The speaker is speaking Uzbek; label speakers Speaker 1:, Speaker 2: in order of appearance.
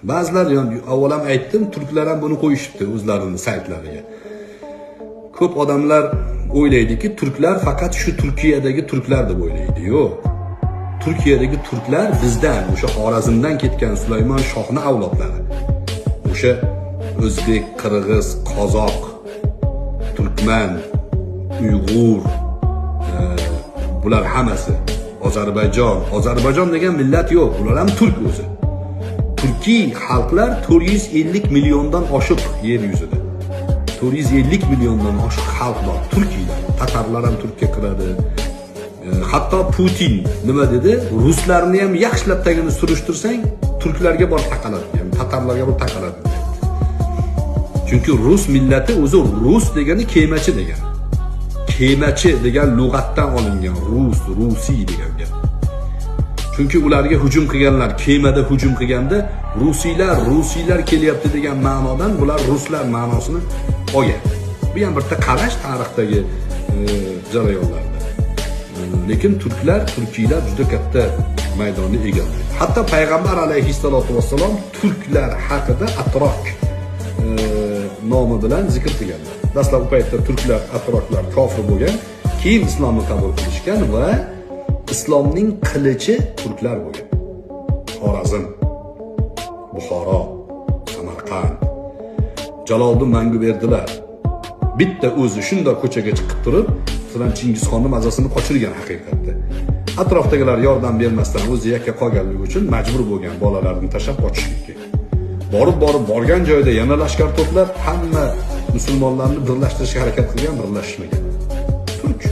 Speaker 1: Ba'zilar avval ham aytdim, turklar ham buni qo'yishibdi o'zlarining saytlariga. Ko'p odamlar o'ylaydiki, turklar faqat shu Turkiyadagi turklar deb o'ylaydi. Yo'q. Turkiyadagi turklar bizdan, o'sha Xorazmdan ketgan Sulaymon shohning avlodlari. O'sha o'zbek, qirg'iz, qozoq, turkman, uyg'ur, bular hammasi Ozarbayjon degan millat yo'q, ular ham turk o'zi. Turkiy xalqlar 450 milliondan oshiq yer yuzida. 450 milliondan oshiq xalq bor Turkiyada. Tatarlar ham Turkiya kiradi. Hatto Putin nima dedi? Ruslarni ham yaxshilab tagini surishtirsang, turklarga bor taqaladi, ya'ni tatarlarga bor taqaladi. Chunki rus millati o'zi rus degani kemachi degani. Kemachi degan lug'atdan olingan rusiy degan gap. Chunki ularga hujum qilganlar, kemada hujum qilganda rusiylar kelyapti degan ma'nodan bular ruslar ma'nosini olgan. Bu ham bitta qarash tarixdagi jarayonlarda. Lekin turkiylar juda katta maydonni egallaydi. Hatto payg'ambar alayhissalotu vassalom turklar haqida atrok nomi bilan zikr qilganlar. Dastlab paytda turklar, atroklar kofir bo'lgan, keyin islomni qabul qilishgan va islomning qilichi turklar bo'lgan. Xorazm, Buxoro, Samarqand, Jaloliddin Manguberdilar bitta o'zi shunda ko'chaga chiqib turib, sizdan Chingizxonning mazasini qochirgan haqiqatda. Atrofdagilar yordam bermasdan o'zi yakka qolganligi uchun majbur bo'lgan bolalarini tashlab qochishga. Borgan joyda yana lashkar to'plab hamma musulmonlarni birlashtirishga harakat qilgan, birlashmagan. Turk